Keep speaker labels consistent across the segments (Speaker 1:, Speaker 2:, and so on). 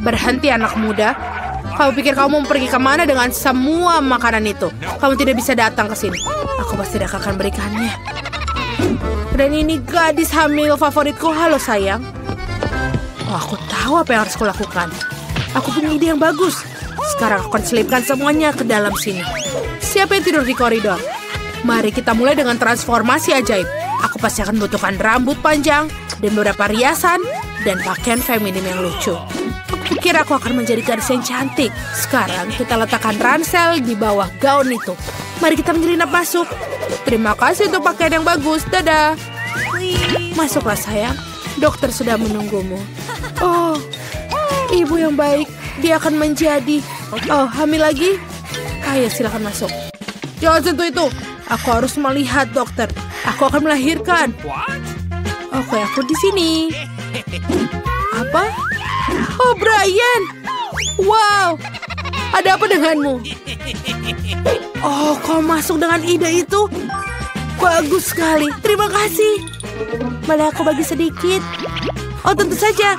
Speaker 1: Berhenti anak muda. Kamu pikir kamu mau pergi kemana dengan semua makanan itu? Kamu tidak bisa datang ke sini. Aku pasti tidak akan berikannya. Dan ini gadis hamil favoritku. Halo sayang. Oh, aku tahu apa yang harus kulakukan. Aku punya ide yang bagus. Sekarang aku akan selipkan semuanya ke dalam sini. Siapa yang tidur di koridor? Mari kita mulai dengan transformasi ajaib. Aku pasti akan membutuhkan rambut panjang dan beberapa riasan dan pakaian feminim yang lucu. Aku pikir aku akan menjadi gadis yang cantik. Sekarang kita letakkan ransel di bawah gaun itu. Mari kita menyelinap masuk. Terima kasih untuk pakaian yang bagus. Dadah. Masuklah sayang. Dokter sudah menunggumu. Oh, ibu yang baik. Dia akan menjadi... Oh, hamil lagi? Ayo silakan masuk. Jangan sentuh itu. Aku harus melihat dokter. Aku akan melahirkan. Oke, aku di sini. Apa? Oh, Brian. Wow. Ada apa denganmu? Oh, kau masuk dengan ide itu? Bagus sekali. Terima kasih. Boleh aku bagi sedikit? Oh, tentu saja.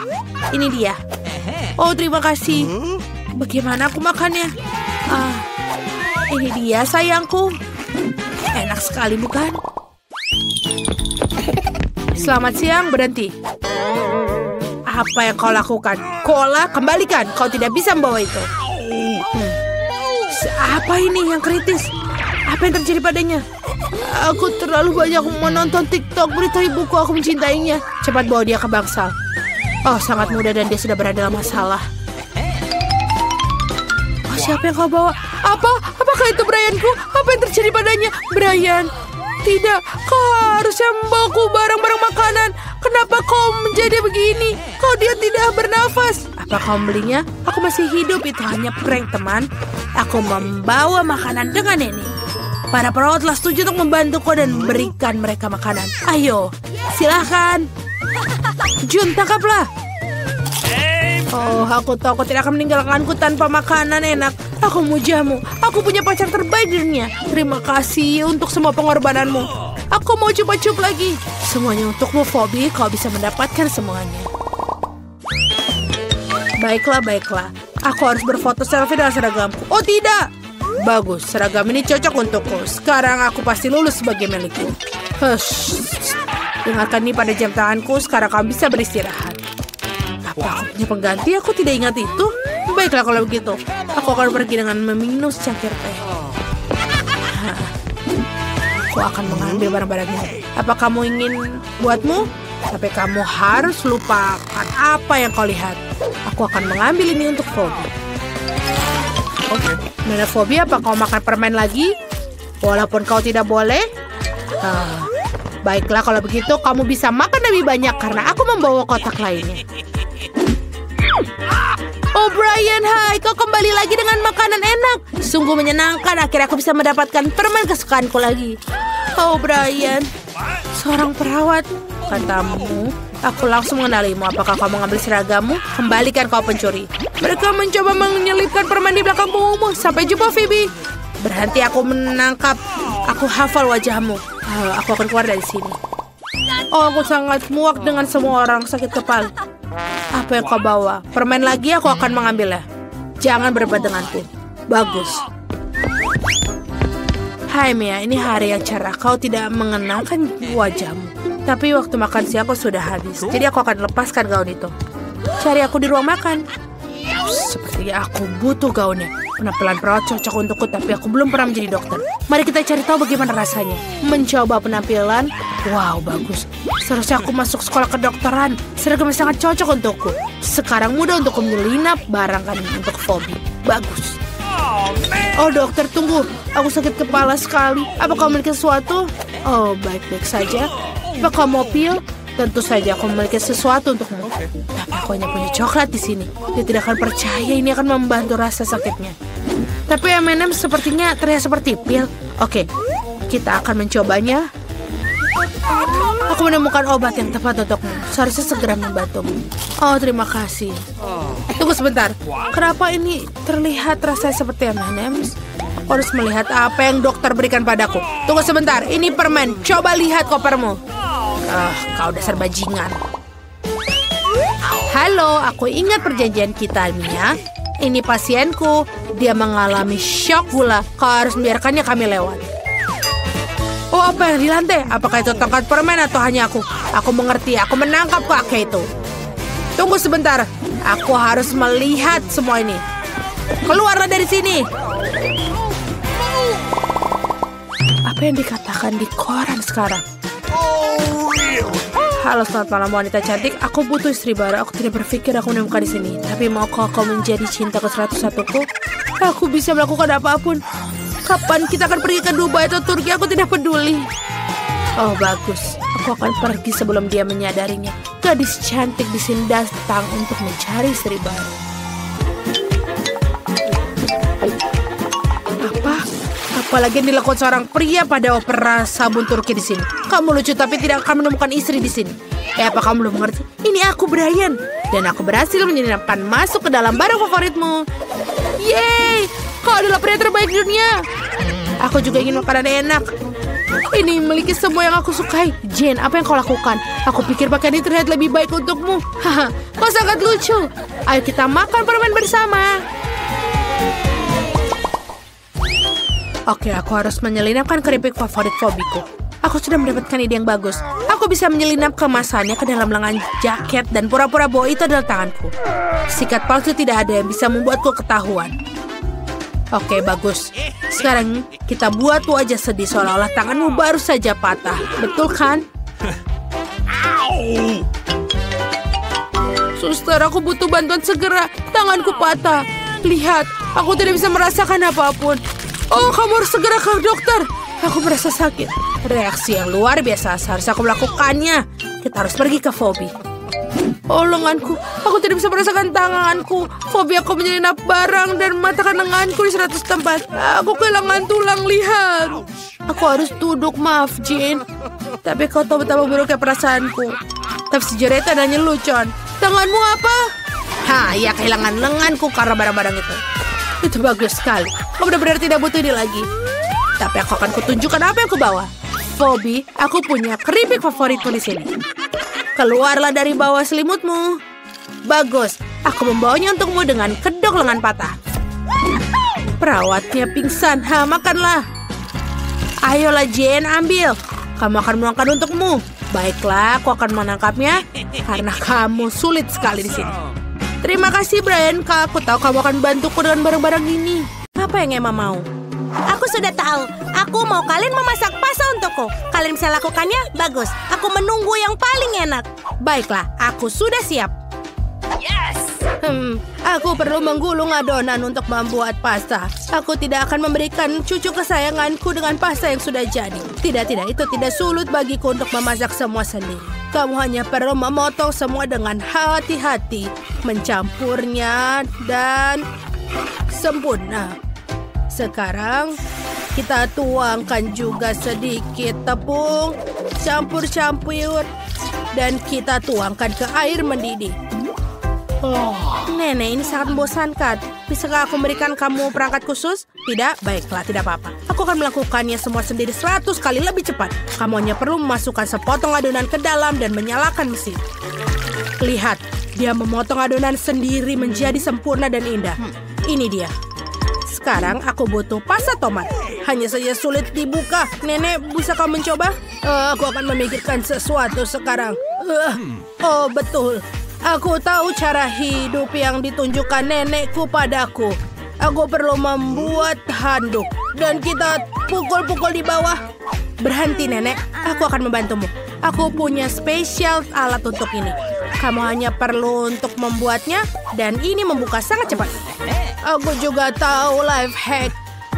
Speaker 1: Ini dia. Oh, terima kasih. Bagaimana aku makannya? Ini dia sayangku. Enak sekali bukan? Selamat siang, berhenti. Apa yang kau lakukan? Cola, kembalikan. Kau tidak bisa membawa itu. Apa ini yang kritis? Apa yang terjadi padanya? Aku terlalu banyak menonton TikTok berita ibuku. Aku mencintainya. Cepat bawa dia ke bangsal. Oh, sangat mudah dan dia sudah berada dalam masalah. Oh, siapa yang kau bawa? Apakah itu Brianku? Apa yang terjadi padanya? Brian, tidak. Kau harusnya membawaku barang-barang makanan. Kenapa kau menjadi begini? Dia tidak bernafas. Apa kau membelinya? Aku masih hidup. Itu hanya prank, teman. Aku membawa makanan dengan ini. Para perawat telah setuju untuk membantuku dan memberikan mereka makanan. Ayo, silahkan. Jun, tangkaplah. Oh, aku tahu kau tidak akan meninggalkanku tanpa makanan enak. Aku mujamu. Aku punya pacar terbaik di dunia. Terima kasih untuk semua pengorbananmu. Aku mau cup-cup lagi. Semuanya untukmu, Phoebe. Kau bisa mendapatkan semuanya. Baiklah. Aku harus berfoto selfie dengan seragamku. Oh, tidak. Bagus, seragam ini cocok untukku. Sekarang aku pasti lulus sebagai milikku. Hush. Dengarkan ini pada jam tanganku. Sekarang kamu bisa beristirahat. Apa aku punya pengganti? Aku tidak ingat itu. Baiklah kalau begitu. Aku akan pergi dengan meminum secangkir teh. Aku akan mengambil barang-barangnya. Apa kamu ingin buatmu? Tapi kamu harus lupakan apa yang kau lihat. Aku akan mengambil ini untuk Phoebe. Nona Phoebe, apa kau makan permen lagi? Walaupun kau tidak boleh? Baiklah kalau begitu kamu bisa makan lebih banyak karena aku membawa kotak lainnya. Oh Brian, hai, kau kembali lagi dengan makanan enak. Sungguh menyenangkan, akhirnya aku bisa mendapatkan permen kesukaanku lagi. Oh Brian, seorang perawat, katamu. Aku langsung mengenalimu. Apakah kau mengambil seragammu? Kembalikan kau pencuri. Mereka mencoba menyelipkan permen di belakang punggungmu. Sampai jumpa Phoebe. Berhenti, aku menangkap. Aku hafal wajahmu. Aku akan keluar dari sini. Oh, aku sangat muak dengan semua orang sakit kepala. Apa yang kau bawa? Permen lagi, aku akan mengambilnya. Jangan berdebat denganku. Bagus. Hai Mia, ini hari yang cerah. Kau tidak mengenalkan wajahmu. Tapi waktu makan siang aku sudah habis. Jadi aku akan lepaskan gaun itu. Cari aku di ruang makan. Sepertinya aku butuh gaunnya. Penampilan perawat cocok untukku, tapi aku belum pernah menjadi dokter. Mari kita cari tahu bagaimana rasanya. Mencoba penampilan. Wow, bagus. Seharusnya aku masuk sekolah kedokteran. Seragam sangat cocok untukku. Sekarang mudah untuk menyelinap barang kan untuk Phoebe. Bagus. Oh dokter, tunggu. Aku sakit kepala sekali. Apa kau memiliki sesuatu? Oh, baik-baik saja. Apa kau mau pil? Tentu saja aku memiliki sesuatu untukmu. Tapi aku hanya punya coklat di sini. Dia tidak akan percaya ini akan membantu rasa sakitnya. Tapi M&M sepertinya terlihat seperti pil. Oke, kita akan mencobanya. Aku menemukan obat yang tepat untukmu. Seharusnya segera membantumu. Oh, terima kasih. Tunggu sebentar. Kenapa ini terlihat rasanya seperti M&M's? Aku harus melihat apa yang dokter berikan padaku. Tunggu sebentar. Ini permen. Coba lihat kopermu. Kau dasar bajingan. Halo, aku ingat perjanjian kita, Mia. Ini pasienku. Dia mengalami syok gula. Kau harus membiarkannya kami lewat. Oh, apa yang di lantai? Apakah itu tongkat permen atau hanya aku? Aku mengerti. Aku menangkap kakek itu. Tunggu sebentar. Aku harus melihat semua ini. Keluarlah dari sini. Apa yang dikatakan di koran sekarang? Halo, selamat malam wanita cantik. Aku butuh istri baru. Aku tidak berpikir aku menemukan di sini. Tapi maukah kau menjadi cinta ke-101ku? Aku bisa melakukan apapun. Kapan kita akan pergi ke Dubai atau Turki? Aku tidak peduli. Oh, bagus. Aku akan pergi sebelum dia menyadarinya. Gadis cantik di sini datang untuk mencari istri baru. Apalagi yang dilakukan seorang pria pada opera sabun Turki di sini. Kamu lucu tapi tidak akan menemukan istri di sini. Apa kamu belum mengerti? Ini aku Brian dan aku berhasil menyelinapkan masuk ke dalam barang favoritmu. Yeay, kau adalah pria terbaik di dunia. Aku juga ingin makanan enak. Ini memiliki semua yang aku sukai. Jane, apa yang kau lakukan? Aku pikir pakaian ini terlihat lebih baik untukmu. Haha, kau sangat lucu. Ayo kita makan permen bersama. Oke, aku harus menyelinapkan keripik favorit Fobiku. Aku sudah mendapatkan ide yang bagus. Aku bisa menyelinap kemasannya ke dalam lengan jaket dan pura-pura bahwa itu adalah tanganku. Sikat palsu tidak ada yang bisa membuatku ketahuan. Oke, bagus. Sekarang kita buat wajah sedih seolah-olah tanganmu baru saja patah. Betul kan? Suster, aku butuh bantuan segera. Tanganku patah. Lihat, aku tidak bisa merasakan apapun. Oh, kamu harus segera ke dokter. Aku merasa sakit. Reaksi yang luar biasa. Seharusnya aku melakukannya. Kita harus pergi ke Fobi. Oh, lenganku. Aku tidak bisa merasakan tanganku. Fobi aku menyelinap barang dan mematahkan lenganku di 100 tempat. Aku kehilangan tulang, lihat. Aku harus duduk, maaf, Jane. Tapi kau tahu betapa buruknya perasaanku. Tapi sejujurnya itu hanya lelucon. Tanganmu apa? Ya, kehilangan lenganku karena barang-barang itu. Itu bagus sekali. Kau benar-benar tidak butuh ini lagi. Tapi aku akan kutunjukkan apa yang kubawa. Fobi, aku punya keripik favoritmu di sini. Keluarlah dari bawah selimutmu. Bagus, aku membawanya untukmu dengan kedok lengan patah. Perawatnya pingsan. Makanlah. Ayolah Jane, ambil. Kamu akan menuangkan untukmu. Baiklah, aku akan menangkapnya karena kamu sulit sekali di sini. Terima kasih, Brian. Aku tahu kamu akan bantuku dengan barang-barang ini. Apa yang Emma mau?
Speaker 2: Aku sudah tahu. Aku mau kalian memasak pasta untukku. Kalian bisa lakukannya? Bagus. Aku menunggu yang paling enak.
Speaker 1: Baiklah, aku sudah siap.
Speaker 2: Yes!
Speaker 1: Aku perlu menggulung adonan untuk membuat pasta. Aku tidak akan memberikan cucu kesayanganku dengan pasta yang sudah jadi. Tidak, itu tidak sulit bagiku untuk memasak semua sendiri. Kamu hanya perlu memotong semua dengan hati-hati, mencampurnya dan sempurna. Sekarang kita tuangkan juga sedikit tepung, campur-campur, dan kita tuangkan ke air mendidih. Nenek, ini sangat membosankan. Bisakah aku memberikan kamu perangkat khusus? Tidak? Baiklah, tidak apa-apa. Aku akan melakukannya semua sendiri 100 kali lebih cepat. Kamu hanya perlu memasukkan sepotong adonan ke dalam dan menyalakan mesin. Lihat, dia memotong adonan sendiri menjadi sempurna dan indah. Ini dia. Sekarang aku butuh pasta tomat. Hanya saja sulit dibuka. Nenek, bisa kamu mencoba? Aku akan memikirkan sesuatu sekarang. Oh, betul. Aku tahu cara hidup yang ditunjukkan nenekku padaku. Aku perlu membuat handuk dan kita pukul-pukul di bawah. Berhenti, Nenek. Aku akan membantumu. Aku punya spesial alat untuk ini. Kamu hanya perlu untuk membuatnya dan ini membuka sangat cepat. Aku juga tahu life hack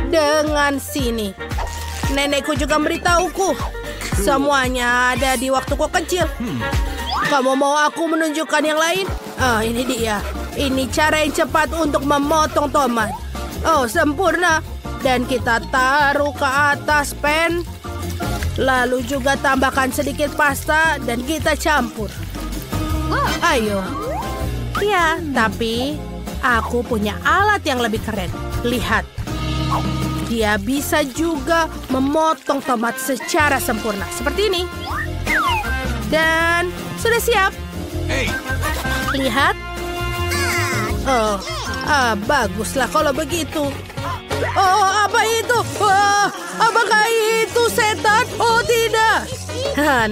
Speaker 1: dengan sini. Nenekku juga memberitahuku. Semuanya ada di waktuku kecil. Kamu mau aku menunjukkan yang lain? Ini dia. Ini cara yang cepat untuk memotong tomat. Oh, sempurna. Dan kita taruh ke atas pan. Lalu juga tambahkan sedikit pasta dan kita campur. Ayo. Ya, tapi aku punya alat yang lebih keren. Lihat. Dia bisa juga memotong tomat secara sempurna. Seperti ini. Dan sudah siap. Lihat. Baguslah kalau begitu. Oh, apa itu? Apakah itu setan? Oh, tidak.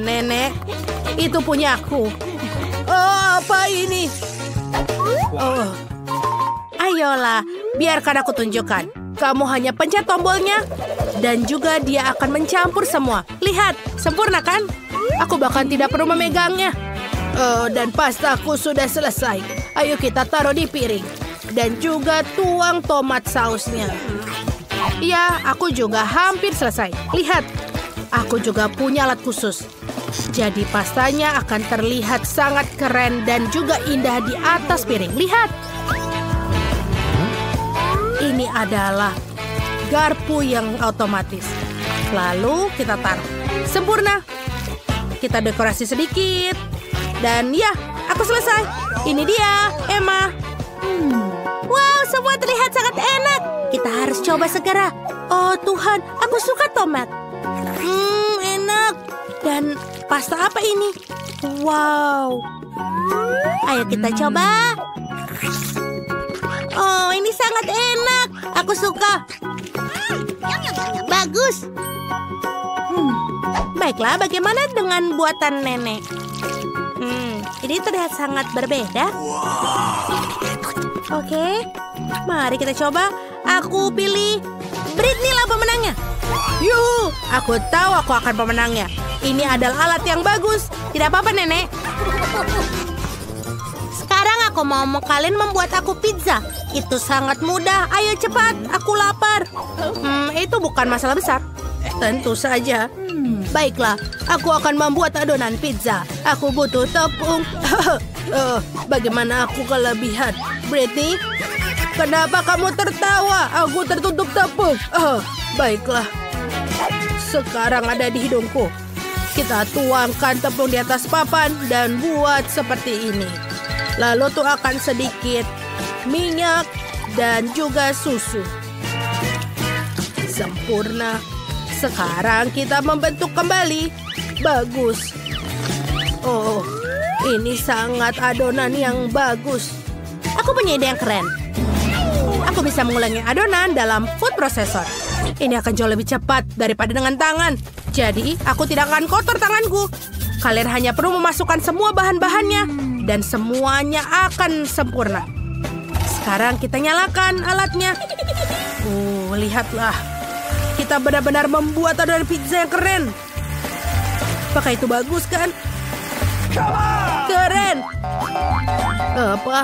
Speaker 1: Nenek, itu punyaku. Oh, apa ini? Oh, ayolah, biarkan aku tunjukkan. Kamu hanya pencet tombolnya, dan juga dia akan mencampur semua. Lihat, sempurna kan? Aku bahkan tidak perlu memegangnya. Dan pastaku sudah selesai. Ayo kita taruh di piring. Dan juga tuang tomat sausnya. Ya, aku juga hampir selesai. Lihat, aku juga punya alat khusus. Jadi pastanya akan terlihat sangat keren dan juga indah di atas piring. Lihat. Ini adalah garpu yang otomatis. Lalu kita taruh. Sempurna. Kita dekorasi sedikit. Dan ya, aku selesai. Ini dia, Emma.
Speaker 2: Wow, semua terlihat sangat enak. Kita harus coba segera. Oh Tuhan, aku suka tomat. Enak. Dan pasta apa ini? Wow. Ayo kita coba. Oh, ini sangat enak. Aku suka. Bagus. Baiklah, bagaimana dengan buatan nenek? Ini terlihat sangat berbeda. Oke, mari kita coba. Aku pilih Britney lah pemenangnya.
Speaker 1: Yuhu, aku tahu aku akan pemenangnya. Ini adalah alat yang bagus.
Speaker 2: Tidak apa-apa, Nenek. Sekarang aku mau kalian membuat aku pizza. Itu sangat mudah. Ayo cepat, aku lapar.
Speaker 1: Itu bukan masalah besar. Tentu saja. Baiklah, aku akan membuat adonan pizza. Aku butuh tepung. Bagaimana aku kelebihan? Britney, kenapa kamu tertawa? Aku tertutup tepung. Baiklah. Sekarang ada di hidungku. Kita tuangkan tepung di atas papan dan buat seperti ini. Lalu tuangkan sedikit minyak dan juga susu. Sempurna. Sekarang kita membentuk kembali. Bagus. Oh, ini sangat adonan yang bagus.
Speaker 2: Aku punya ide yang keren.
Speaker 1: Aku bisa mengulangi adonan dalam food processor. Ini akan jauh lebih cepat daripada dengan tangan. Jadi, aku tidak akan kotor tanganku. Kalian hanya perlu memasukkan semua bahan-bahannya. Dan semuanya akan sempurna. Sekarang kita nyalakan alatnya. Lihatlah. Kita benar-benar membuat adonan pizza yang keren. Apakah itu bagus kan? Keren. Apa?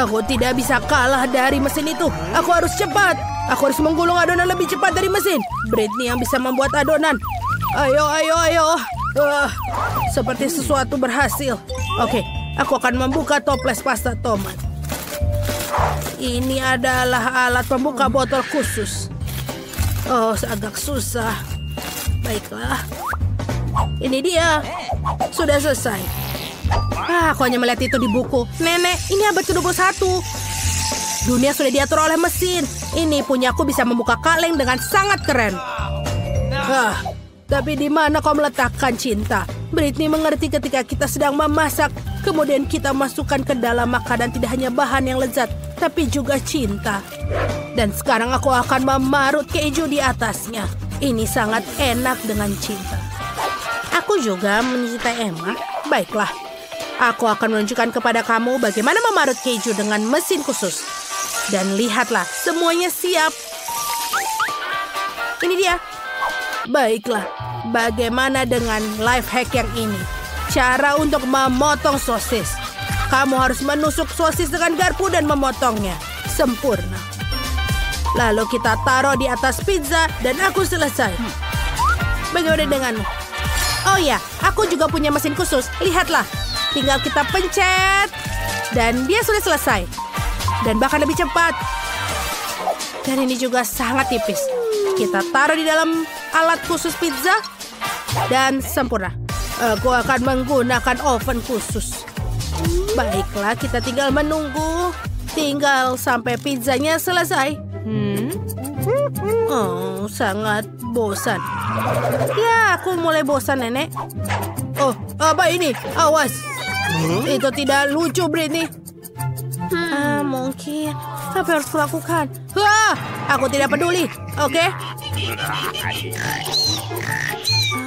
Speaker 1: Aku tidak bisa kalah dari mesin itu. Aku harus cepat. Aku harus menggulung adonan lebih cepat dari mesin. Britney yang bisa membuat adonan. Ayo. Seperti sesuatu berhasil. Oke, aku akan membuka toples pasta tomat. Ini adalah alat pembuka botol khusus. Agak susah. Baiklah. Ini dia. Sudah selesai. Aku hanya melihat itu di buku. Nenek, ini abad ke-21. Dunia sudah diatur oleh mesin. Ini punyaku bisa membuka kaleng dengan sangat keren. Tapi di mana kau meletakkan cinta? Britney mengerti ketika kita sedang memasak. Kemudian kita masukkan ke dalam makanan tidak hanya bahan yang lezat, tapi juga cinta. Dan sekarang aku akan memarut keju di atasnya. Ini sangat enak dengan cinta. Aku juga mencintai Emma. Baiklah. Aku akan menunjukkan kepada kamu bagaimana memarut keju dengan mesin khusus. Dan lihatlah, semuanya siap. Ini dia. Baiklah, bagaimana dengan life hack yang ini? Cara untuk memotong sosis. Kamu harus menusuk sosis dengan garpu dan memotongnya. Sempurna. Lalu kita taruh di atas pizza dan aku selesai. Bagaimana denganmu? Oh ya, aku juga punya mesin khusus. Lihatlah. Tinggal kita pencet. Dan dia sudah selesai. Dan bahkan lebih cepat. Dan ini juga sangat tipis. Kita taruh di dalam alat khusus pizza. Dan sempurna. Aku akan menggunakan oven khusus. Baiklah, kita tinggal menunggu. Tinggal sampai pizzanya selesai. Sangat bosan. Ya, aku mulai bosan, Nenek. Apa ini? Awas. Itu tidak lucu, Britney.
Speaker 2: Mungkin. Apa yang harus kulakukan?
Speaker 1: Wah, aku tidak peduli, oke?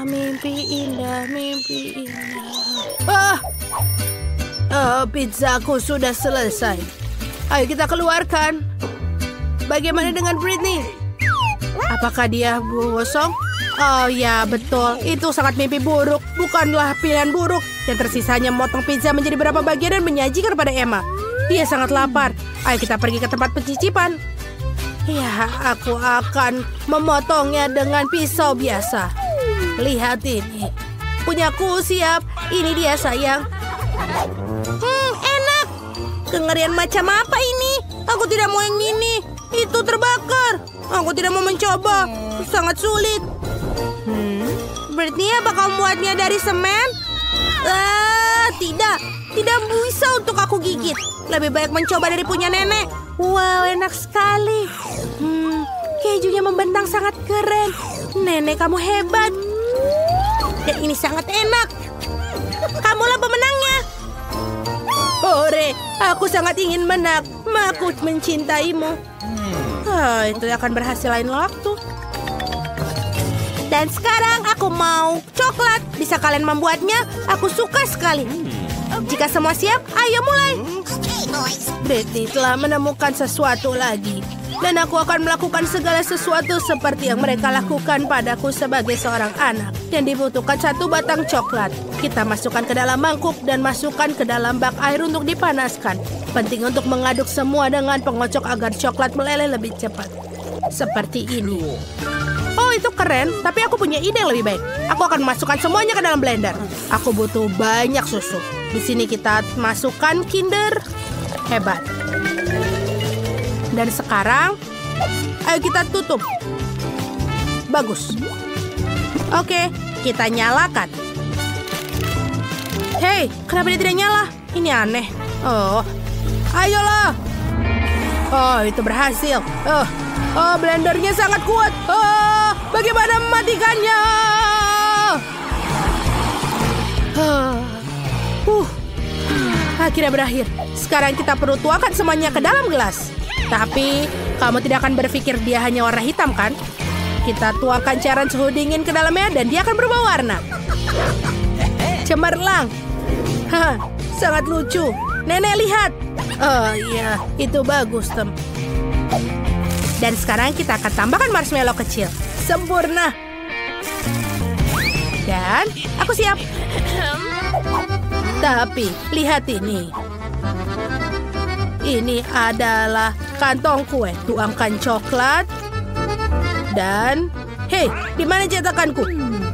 Speaker 2: Mimpi indah, mimpi indah.
Speaker 1: Pizzaku sudah selesai. Ayo kita keluarkan. Bagaimana dengan Britney? Apakah dia gosong? Oh ya, betul. Itu sangat mimpi buruk. Bukanlah pilihan buruk. Yang tersisanya memotong pizza menjadi beberapa bagian dan menyajikan pada Emma. Dia sangat lapar. Ayo kita pergi ke tempat pencicipan. Ya, aku akan memotongnya dengan pisau biasa. Lihat ini. Punyaku siap. Ini dia, sayang.
Speaker 2: Enak. Kengerian macam apa ini? Aku tidak mau yang ini. Itu terbakar. Aku tidak mau mencoba. Sangat sulit. Britney, apa kamu buatnya dari semen? Tidak. Tidak bisa untuk aku gigit. Lebih baik mencoba dari punya nenek. Wow, enak sekali. Kejunya membentang sangat keren. Nenek, kamu hebat. Dan ini sangat enak. Kamulah pemenangnya.
Speaker 1: Hore, aku sangat ingin menang. Aku mencintaimu. Itu akan berhasil lain waktu.
Speaker 2: Dan sekarang aku mau coklat. Bisa kalian membuatnya? Aku suka sekali. Jika semua siap, ayo mulai.
Speaker 1: Britney telah menemukan sesuatu lagi. Dan aku akan melakukan segala sesuatu seperti yang mereka lakukan padaku sebagai seorang anak. Yang dibutuhkan 1 batang coklat. Kita masukkan ke dalam mangkuk dan masukkan ke dalam bak air untuk dipanaskan. Penting untuk mengaduk semua dengan pengocok agar coklat meleleh lebih cepat. Seperti ini. Oh, itu keren. Tapi aku punya ide yang lebih baik. Aku akan masukkan semuanya ke dalam blender. Aku butuh banyak susu. Di sini kita masukkan Kinder. Hebat. Dan sekarang, ayo kita tutup. Bagus. Oke, kita nyalakan. Hei, kenapa dia tidak nyala? Ini aneh. Oh, ayolah. Oh, itu berhasil. Blendernya sangat kuat. Bagaimana mematikannya? Akhirnya berakhir. Sekarang kita perlu tuangkan semuanya ke dalam gelas. Tapi kamu tidak akan berpikir dia hanya warna hitam, kan? Kita tuangkan cairan suhu dingin ke dalamnya dan dia akan berubah warna. Cemerlang. Sangat lucu. Nenek, lihat. Oh iya, itu bagus, Tem. Dan sekarang kita akan tambahkan marshmallow kecil. Sempurna. Dan aku siap. Tapi lihat ini. Ini adalah kantong kue. Tuangkan coklat. Dan hei, di mana cetakanku?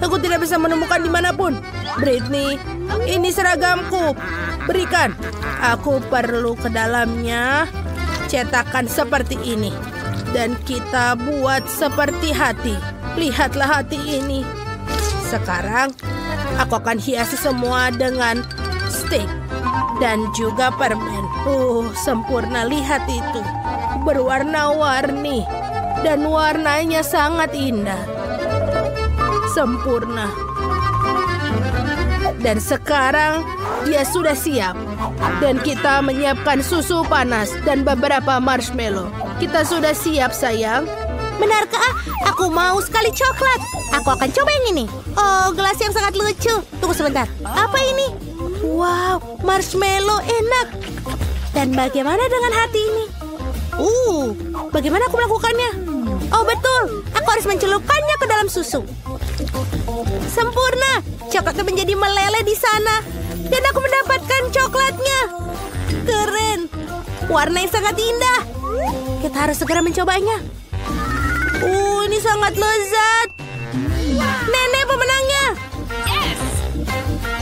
Speaker 1: Aku tidak bisa menemukan dimanapun. Britney, ini seragamku. Berikan. Aku perlu ke dalamnya cetakan seperti ini. Dan kita buat seperti hati. Lihatlah hati ini. Sekarang aku akan hiasi semua dengan stick dan juga permen. Sempurna, lihat itu. Berwarna-warni dan warnanya sangat indah. Sempurna. Dan sekarang dia sudah siap. Dan kita menyiapkan susu panas dan beberapa marshmallow. Kita sudah siap, sayang.
Speaker 2: Benarkah? Aku mau sekali coklat. Aku akan coba yang ini. Oh, gelas yang sangat lucu. Tunggu sebentar. Apa ini? Wow, marshmallow enak. Dan bagaimana dengan hati ini? Bagaimana aku melakukannya? Oh, betul. Aku harus mencelupkannya ke dalam susu. Sempurna. Coklatnya menjadi meleleh di sana. Dan aku mendapatkan coklatnya. Keren. Warna yang sangat indah. Kita harus segera mencobanya. Ini sangat lezat. Nenek pemenangnya.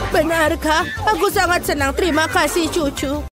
Speaker 1: Benarkah? Aku sangat senang. Terima kasih, cucu.